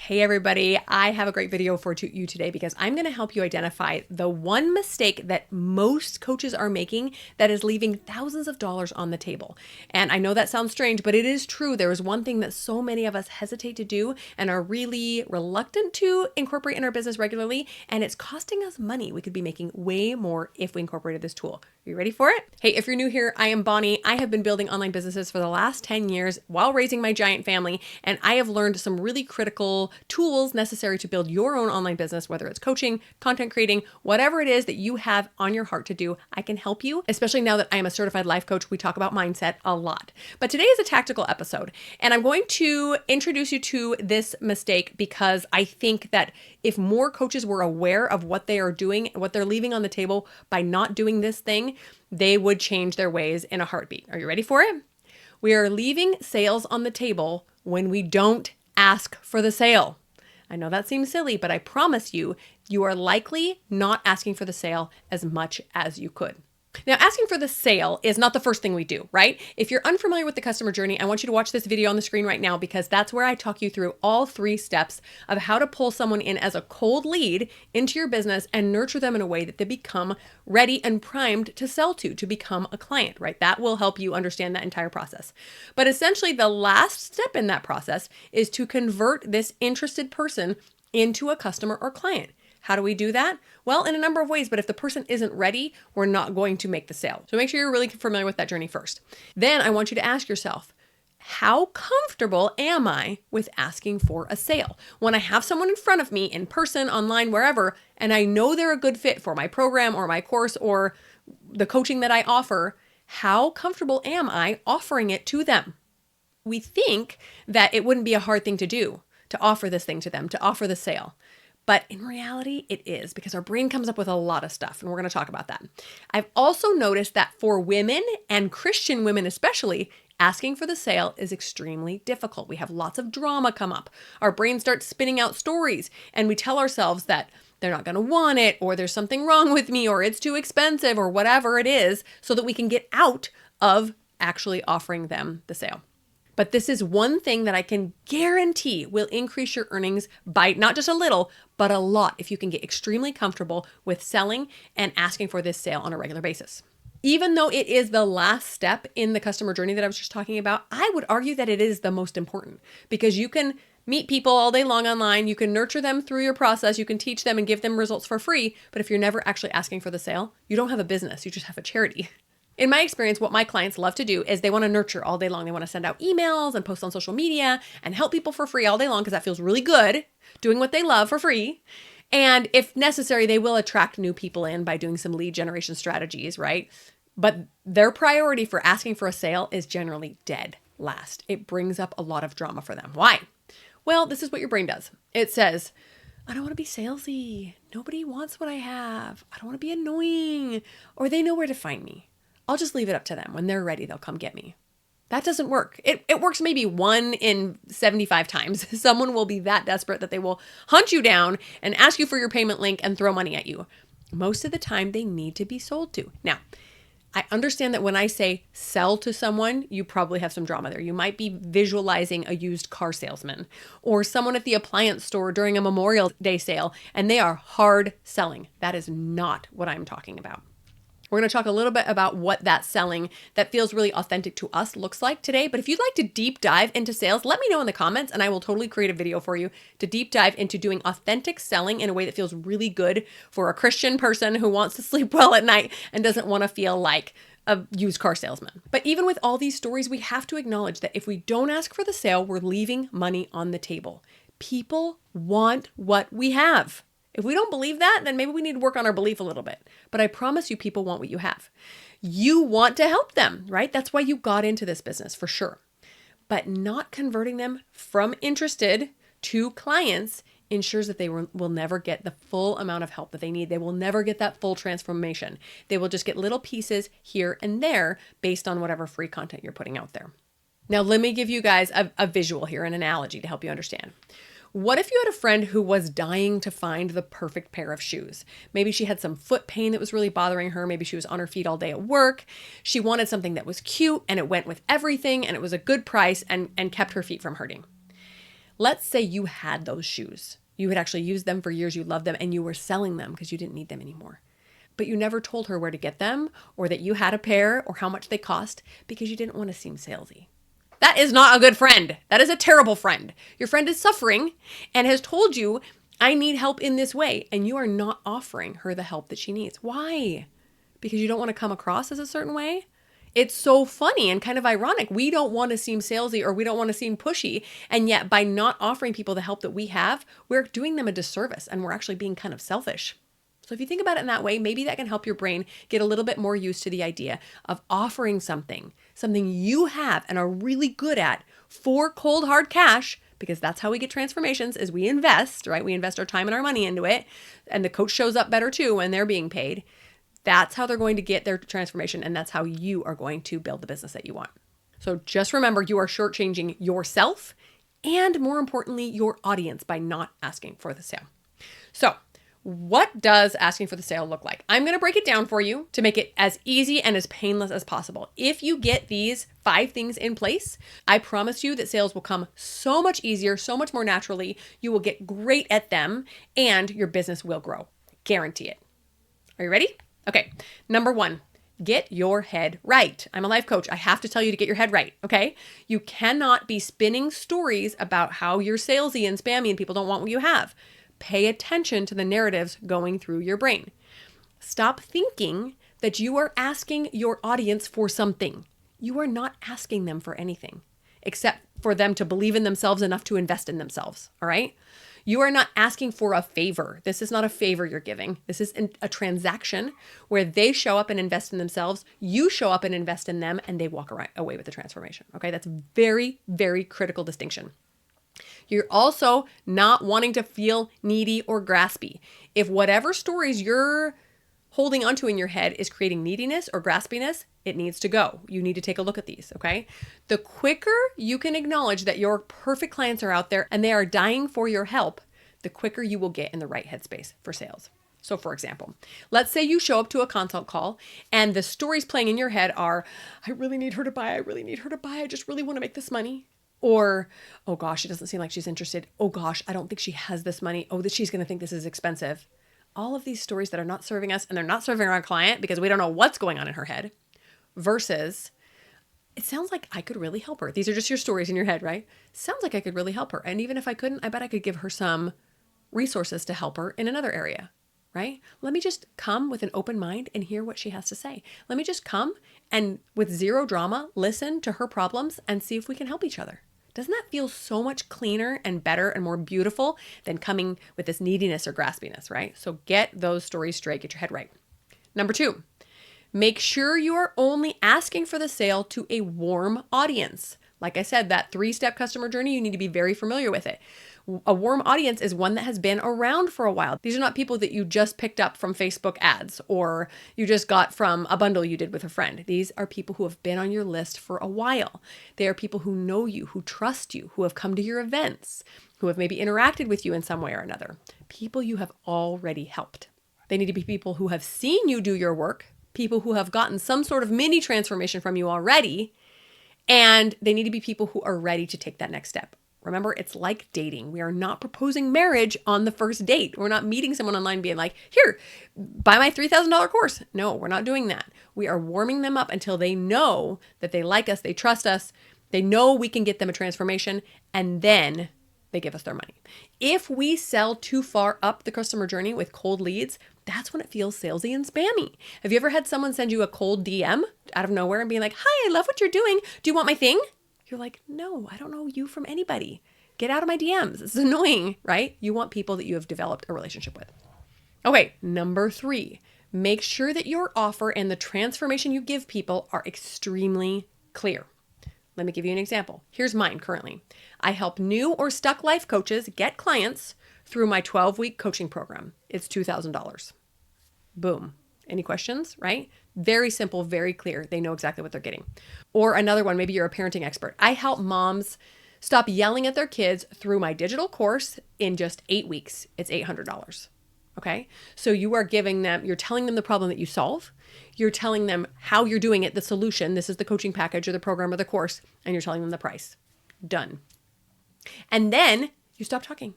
Hey everybody, I have a great video for you today because I'm going to help you identify the one mistake that most coaches are making that is leaving thousands of dollars on the table. And I know that sounds strange, but it is true. There is one thing that so many of us hesitate to do and are really reluctant to incorporate in our business regularly, and it's costing us money. We could be making way more if we incorporated this tool. Are you ready for it? Hey, if you're new here, I am Bonnie. I have been building online businesses for the last 10 years while raising my giant family, and I have learned some really critical tools necessary to build your own online business, whether it's coaching, content creating, whatever it is that you have on your heart to do. I can help you, especially now that I am a certified life coach. We talk about mindset a lot. But today is a tactical episode, and I'm going to introduce you to this mistake because I think that if more coaches were aware of what they are doing, what they're leaving on the table by not doing this thing, they would change their ways in a heartbeat. Are you ready for it? We are leaving sales on the table when we don't ask for the sale. I know that seems silly, but I promise you, you are likely not asking for the sale as much as you could. Now, asking for the sale is not the first thing we do, right? If you're unfamiliar with the customer journey, I want you to watch this video on the screen right now because that's where I talk you through all 3 steps of how to pull someone in as a cold lead into your business and nurture them in a way that they become ready and primed to sell to become a client, right? That will help you understand that entire process. But essentially, the last step in that process is to convert this interested person into a customer or client. How do we do that? Well, in a number of ways, but if the person isn't ready, we're not going to make the sale. So make sure you're really familiar with that journey first. Then I want you to ask yourself, how comfortable am I with asking for a sale? When I have someone in front of me in person, online, wherever, and I know they're a good fit for my program or my course or the coaching that I offer, how comfortable am I offering it to them? We think that it wouldn't be a hard thing to do, to offer this thing to them, to offer the sale. But in reality, it is because our brain comes up with a lot of stuff, and we're going to talk about that. I've also noticed that for women and Christian women especially, asking for the sale is extremely difficult. We have lots of drama come up. Our brain starts spinning out stories, and we tell ourselves that they're not going to want it, or there's something wrong with me, or it's too expensive, or whatever it is, so that we can get out of actually offering them the sale. But this is one thing that I can guarantee will increase your earnings by not just a little, but a lot if you can get extremely comfortable with selling and asking for this sale on a regular basis. Even though it is the last step in the customer journey that I was just talking about, I would argue that it is the most important because you can meet people all day long online. You can nurture them through your process. You can teach them and give them results for free. But if you're never actually asking for the sale, you don't have a business. You just have a charity. In my experience, what my clients love to do is they want to nurture all day long. They want to send out emails and post on social media and help people for free all day long because that feels really good, doing what they love for free. And if necessary, they will attract new people in by doing some lead generation strategies, right? But their priority for asking for a sale is generally dead last. It brings up a lot of drama for them. Why? Well, this is what your brain does. It says, I don't want to be salesy. Nobody wants what I have. I don't want to be annoying. Or they know where to find me. I'll just leave it up to them. When they're ready, they'll come get me. That doesn't work. It works maybe 1 in 75 times. Someone will be that desperate that they will hunt you down and ask you for your payment link and throw money at you. Most of the time, they need to be sold to. Now, I understand that when I say sell to someone, you probably have some drama there. You might be visualizing a used car salesman or someone at the appliance store during a Memorial Day sale, and they are hard selling. That is not what I'm talking about. We're going to talk a little bit about what that selling that feels really authentic to us looks like today. But if you'd like to deep dive into sales, let me know in the comments and I will totally create a video for you to deep dive into doing authentic selling in a way that feels really good for a Christian person who wants to sleep well at night and doesn't want to feel like a used car salesman. But even with all these stories, we have to acknowledge that if we don't ask for the sale, we're leaving money on the table. People want what we have. If we don't believe that, then maybe we need to work on our belief a little bit. But I promise you, people want what you have. You want to help them, right? That's why you got into this business for sure. But not converting them from interested to clients ensures that they will never get the full amount of help that they need. They will never get that full transformation. They will just get little pieces here and there based on whatever free content you're putting out there. Now, let me give you guys a visual here, an analogy to help you understand. What if you had a friend who was dying to find the perfect pair of shoes? Maybe she had some foot pain that was really bothering her. Maybe she was on her feet all day at work. She wanted something that was cute and it went with everything and it was a good price and kept her feet from hurting. Let's say you had those shoes. You had actually used them for years, you loved them, and you were selling them because you didn't need them anymore. But you never told her where to get them or that you had a pair or how much they cost because you didn't want to seem salesy. That is not a good friend. That is a terrible friend. Your friend is suffering and has told you, I need help in this way, and you are not offering her the help that she needs. Why? Because you don't want to come across as a certain way? It's so funny and kind of ironic. We don't want to seem salesy or we don't want to seem pushy. And yet by not offering people the help that we have, we're doing them a disservice and we're actually being kind of selfish. So if you think about it in that way, maybe that can help your brain get a little bit more used to the idea of offering something you have and are really good at for cold hard cash, because that's how we get transformations is we invest, right? We invest our time and our money into it. And the coach shows up better too when they're being paid. That's how they're going to get their transformation. And that's how you are going to build the business that you want. So just remember, you are shortchanging yourself and more importantly, your audience by not asking for the sale. So what does asking for the sale look like? I'm going to break it down for you to make it as easy and as painless as possible. If you get these 5 things in place, I promise you that sales will come so much easier, so much more naturally. You will get great at them and your business will grow. Guarantee it. Are you ready? Okay. Number 1, get your head right. I'm a life coach. I have to tell you to get your head right. Okay. You cannot be spinning stories about how you're salesy and spammy and people don't want what you have. Pay attention to the narratives going through your brain. Stop thinking that you are asking your audience for something. You are not asking them for anything except for them to believe in themselves enough to invest in themselves. All right. You are not asking for a favor. This is not a favor you're giving. This is a transaction where they show up and invest in themselves. You show up and invest in them and they walk away with the transformation. Okay. That's a very, very critical distinction. You're also not wanting to feel needy or graspy. If whatever stories you're holding onto in your head is creating neediness or graspiness, it needs to go. You need to take a look at these, okay? The quicker you can acknowledge that your perfect clients are out there and they are dying for your help, the quicker you will get in the right headspace for sales. So for example, let's say you show up to a consult call and the stories playing in your head are, I really need her to buy. I really need her to buy. I just really want to make this money. Or, oh gosh, it doesn't seem like she's interested. Oh gosh, I don't think she has this money. Oh, that she's going to think this is expensive. All of these stories that are not serving us and they're not serving our client because we don't know what's going on in her head versus it sounds like I could really help her. These are just your stories in your head, right? Sounds like I could really help her. And even if I couldn't, I bet I could give her some resources to help her in another area, right? Let me just come with an open mind and hear what she has to say. Let me just come and with zero drama, listen to her problems and see if we can help each other. Doesn't that feel so much cleaner and better and more beautiful than coming with this neediness or graspiness, right? So get those stories straight, get your head right. Number 2, make sure you are only asking for the sale to a warm audience. Like I said, that 3-step customer journey, you need to be very familiar with it. A warm audience is one that has been around for a while. These are not people that you just picked up from Facebook ads or you just got from a bundle you did with a friend. These are people who have been on your list for a while. They are people who know you, who trust you, who have come to your events, who have maybe interacted with you in some way or another. People you have already helped. They need to be people who have seen you do your work, people who have gotten some sort of mini transformation from you already, and they need to be people who are ready to take that next step. Remember, it's like dating. We are not proposing marriage on the first date. We're not meeting someone online being like, here, buy my $3,000 course. No, we're not doing that. We are warming them up until they know that they like us, they trust us, they know we can get them a transformation, and then they give us their money. If we sell too far up the customer journey with cold leads, that's when it feels salesy and spammy. Have you ever had someone send you a cold DM out of nowhere and being like, hi, I love what you're doing. Do you want my thing? You're like, no, I don't know you from anybody. Get out of my DMs. It's annoying, right? You want people that you have developed a relationship with. Okay, number 3, make sure that your offer and the transformation you give people are extremely clear. Let me give you an example. Here's mine currently. I help new or stuck life coaches get clients through my 12-week coaching program. It's $2,000. Boom. Any questions, right? Very simple, very clear. They know exactly what they're getting. Or another one, maybe you're a parenting expert. I help moms stop yelling at their kids through my digital course in just 8 weeks. It's $800. Okay. So you are giving them, you're telling them the problem that you solve. You're telling them how you're doing it, the solution. This is the coaching package or the program or the course, and you're telling them the price. Done. And then you stop talking.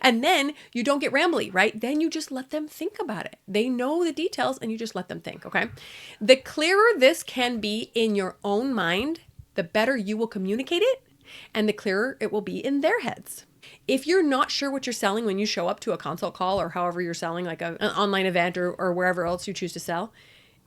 And then you don't get rambly, right? Then you just let them think about it. They know the details and you just let them think, okay? The clearer this can be in your own mind, the better you will communicate it and the clearer it will be in their heads. If you're not sure what you're selling when you show up to a consult call or however you're selling, like an online event or wherever else you choose to sell,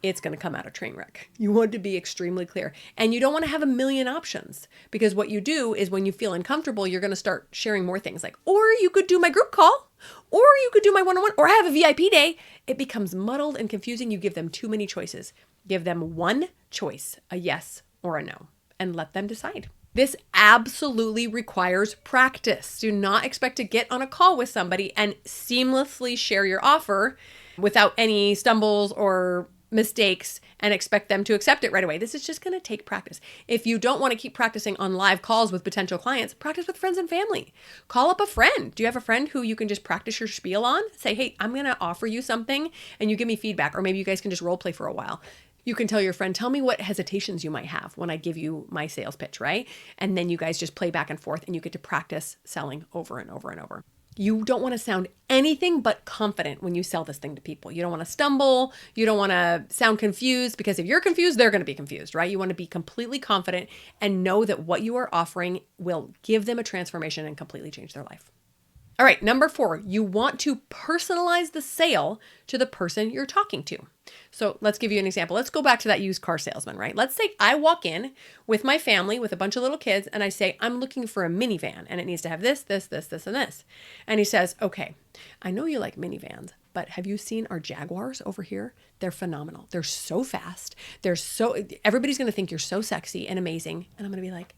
it's going to come out a train wreck. You want to be extremely clear. And you don't want to have a million options, because what you do is when you feel uncomfortable, you're going to start sharing more things like, or you could do my group call, or you could do my one-on-one, or I have a VIP day. It becomes muddled and confusing. You give them too many choices. Give them one choice, a yes or a no, and let them decide. This absolutely requires practice. Do not expect to get on a call with somebody and seamlessly share your offer without any stumbles or mistakes and expect them to accept it right away. This is just going to take practice. If you don't want to keep practicing on live calls with potential clients, practice with friends and family. Call up a friend. Do you have a friend who you can just practice your spiel on? Say, hey, I'm going to offer you something and you give me feedback, or maybe you guys can just role play for a while. You can tell your friend, tell me what hesitations you might have when I give you my sales pitch, right? And then you guys just play back and forth and you get to practice selling over and over and over. You don't want to sound anything but confident when you sell this thing to people. You don't want to stumble. You don't want to sound confused, because if you're confused, they're going to be confused, right? You want to be completely confident and know that what you are offering will give them a transformation and completely change their life. All right, number 4, you want to personalize the sale to the person you're talking to. So let's give you an example. Let's go back to that used car salesman, right? Let's say I walk in with my family with a bunch of little kids and I say, I'm looking for a minivan and it needs to have this, this, this, this, and this. And he says, okay, I know you like minivans, but have you seen our Jaguars over here? They're phenomenal. They're so fast. Everybody's going to think you're so sexy and amazing. And I'm going to be like,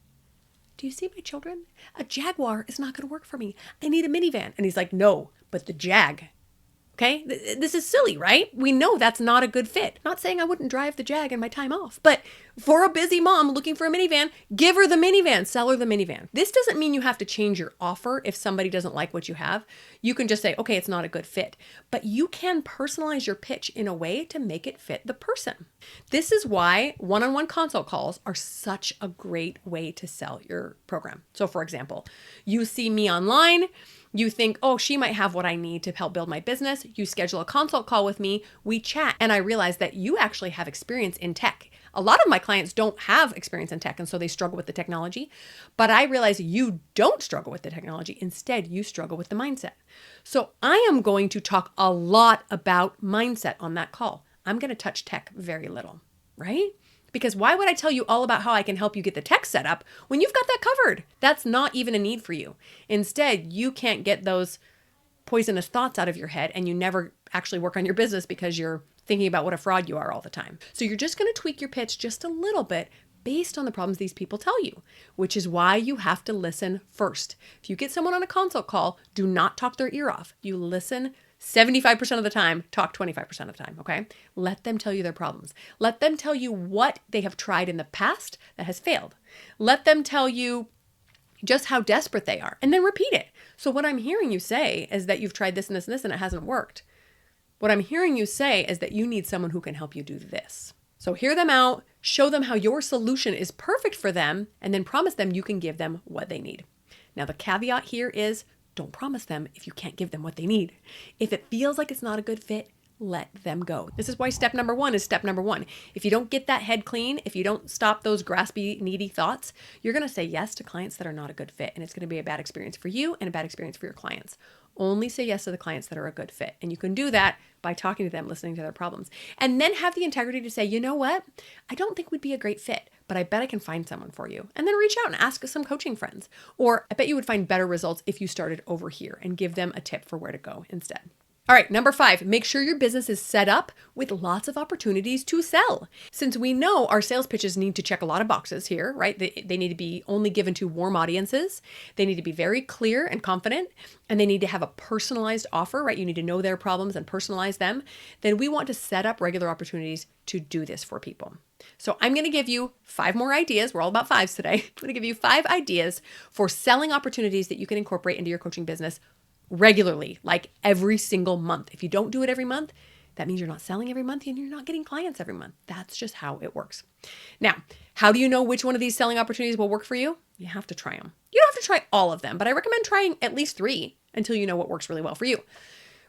do you see my children? A Jaguar is not going to work for me. I need a minivan. And he's like, no, but the Jag. Okay, this is silly, right? We know that's not a good fit. Not saying I wouldn't drive the Jag in my time off, but for a busy mom looking for a minivan, give her the minivan, sell her the minivan. This doesn't mean you have to change your offer if somebody doesn't like what you have. You can just say, okay, it's not a good fit, but you can personalize your pitch in a way to make it fit the person. This is why one-on-one consult calls are such a great way to sell your program. So for example, you see me online, you think, oh, she might have what I need to help build my business. You schedule a consult call with me, we chat, and I realize that you actually have experience in tech. A lot of my clients don't have experience in tech, and so they struggle with the technology. But I realize you don't struggle with the technology. Instead, you struggle with the mindset. So I am going to talk a lot about mindset on that call. I'm going to touch tech very little, right? Because why would I tell you all about how I can help you get the tech set up when you've got that covered? That's not even a need for you. Instead, you can't get those poisonous thoughts out of your head and you never actually work on your business because you're thinking about what a fraud you are all the time. So you're just going to tweak your pitch just a little bit based on the problems these people tell you, which is why you have to listen first. If you get someone on a consult call, do not talk their ear off. You listen 75% of the time, talk 25% of the time, okay? Let them tell you their problems. Let them tell you what they have tried in the past that has failed. Let them tell you just how desperate they are, and then repeat it. So what I'm hearing you say is that you've tried this and this and this and it hasn't worked. What I'm hearing you say is that you need someone who can help you do this. So hear them out, show them how your solution is perfect for them, and then promise them you can give them what they need. Now the caveat here is, don't promise them if you can't give them what they need. If it feels like it's not a good fit, let them go. This is why step number 1 is step number 1. If you don't get that head clean, if you don't stop those graspy, needy thoughts, you're going to say yes to clients that are not a good fit. And it's going to be a bad experience for you and a bad experience for your clients. Only say yes to the clients that are a good fit. And you can do that by talking to them, listening to their problems. And then have the integrity to say, you know what? I don't think we'd be a great fit, but I bet I can find someone for you. And then reach out and ask some coaching friends. Or I bet you would find better results if you started over here, and give them a tip for where to go instead. All right, number 5, make sure your business is set up with lots of opportunities to sell. Since we know our sales pitches need to check a lot of boxes here, right? They need to be only given to warm audiences. They need to be very clear and confident, and they need to have a personalized offer, right? You need to know their problems and personalize them. Then we want to set up regular opportunities to do this for people. So I'm going to give you 5 more ideas. We're all about 5s today. I'm going to give you 5 ideas for selling opportunities that you can incorporate into your coaching business regularly, like every single month. If you don't do it every month, That means you're not selling every month and you're not getting clients every month. That's just how it works. Now, how do you know which one of these selling opportunities will work for you? You have to try them. You don't have to try all of them, but I recommend trying at least 3 until you know what works really well for you.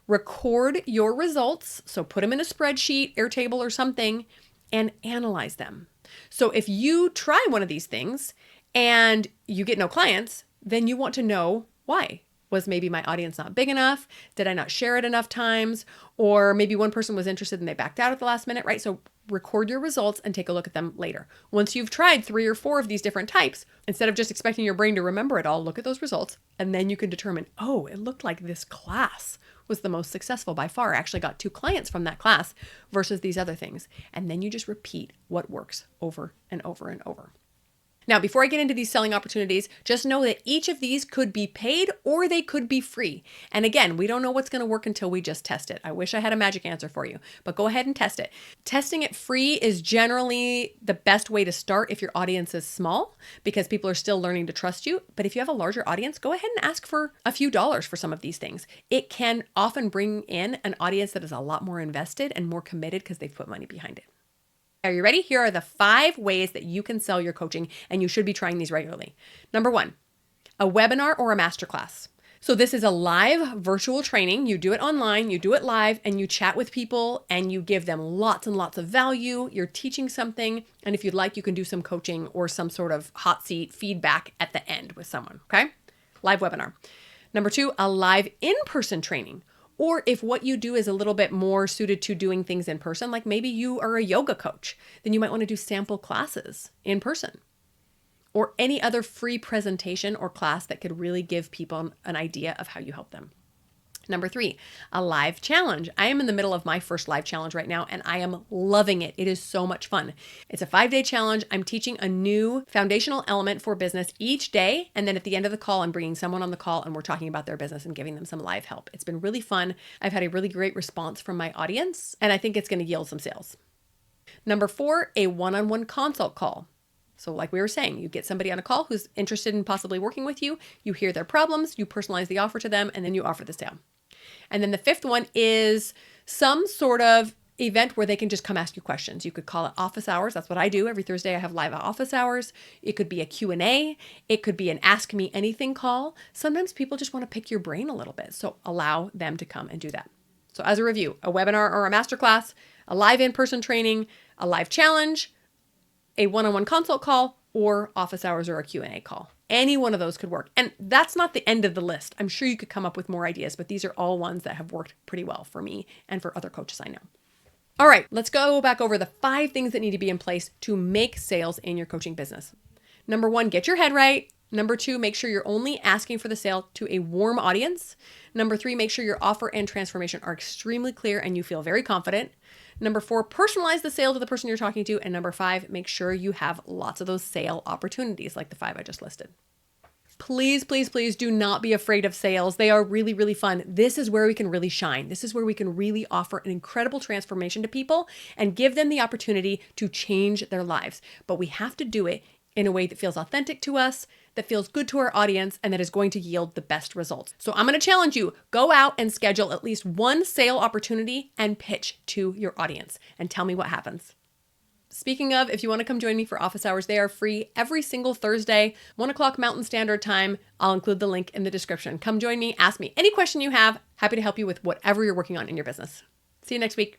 Record your results. So put them in a spreadsheet, Airtable, or something, and analyze them. So if you try one of these things and you get no clients, then you want to know why. Was maybe my audience not big enough? Did I not share it enough times? Or maybe one person was interested and they backed out at the last minute, right? So record your results and take a look at them later. Once you've tried 3 or 4 of these different types, instead of just expecting your brain to remember it all, look at those results, and then you can determine, oh, it looked like this class was the most successful by far. I actually got 2 clients from that class versus these other things. And then you just repeat what works over and over and over. Now, before I get into these selling opportunities, just know that each of these could be paid or they could be free. And again, we don't know what's going to work until we just test it. I wish I had a magic answer for you, but go ahead and test it. Testing it free is generally the best way to start if your audience is small, because people are still learning to trust you. But if you have a larger audience, go ahead and ask for a few dollars for some of these things. It can often bring in an audience that is a lot more invested and more committed because they've put money behind it. Are you ready? Here are the 5 ways that you can sell your coaching, and you should be trying these regularly. Number 1, a webinar or a masterclass. So this is a live virtual training. You do it online, you do it live, and you chat with people and you give them lots and lots of value. You're teaching something. And if you'd like, you can do some coaching or some sort of hot seat feedback at the end with someone, okay? Live webinar. Number 2, a live in-person training. Or if what you do is a little bit more suited to doing things in person, like maybe you are a yoga coach, then you might want to do sample classes in person. Or any other free presentation or class that could really give people an idea of how you help them. Number 3, a live challenge. I am in the middle of my first live challenge right now, and I am loving it. It is so much fun. It's a 5-day challenge. I'm teaching a new foundational element for business each day. And then at the end of the call, I'm bringing someone on the call and we're talking about their business and giving them some live help. It's been really fun. I've had a really great response from my audience, and I think it's going to yield some sales. Number 4, a one-on-one consult call. So like we were saying, you get somebody on a call who's interested in possibly working with you, you hear their problems, you personalize the offer to them, and then you offer the sale. And then the 5th one is some sort of event where they can just come ask you questions. You could call it office hours. That's what I do. Every Thursday I have live office hours. It could be a Q&A. It could be an ask me anything call. Sometimes people just want to pick your brain a little bit. So allow them to come and do that. So as a review, a webinar or a masterclass, a live in-person training, a live challenge, a one-on-one consult call, or office hours or a Q&A call. Any one of those could work. And that's not the end of the list. I'm sure you could come up with more ideas, but these are all ones that have worked pretty well for me and for other coaches I know. All right, let's go back over the 5 things that need to be in place to make sales in your coaching business. Number 1, get your head right. Number 2, make sure you're only asking for the sale to a warm audience. Number 3, make sure your offer and transformation are extremely clear and you feel very confident. Number 4, personalize the sale to the person you're talking to. And number 5, make sure you have lots of those sale opportunities like the 5 I just listed. Please, please, please do not be afraid of sales. They are really, really fun. This is where we can really shine. This is where we can really offer an incredible transformation to people and give them the opportunity to change their lives. But we have to do it in a way that feels authentic to us, that feels good to our audience, and that is going to yield the best results. So I'm going to challenge you, go out and schedule at least one sale opportunity and pitch to your audience and tell me what happens. Speaking of, if you want to come join me for office hours, they are free every single Thursday, 1 o'clock Mountain Standard Time. I'll include the link in the description. Come join me, ask me any question you have. Happy to help you with whatever you're working on in your business. See you next week.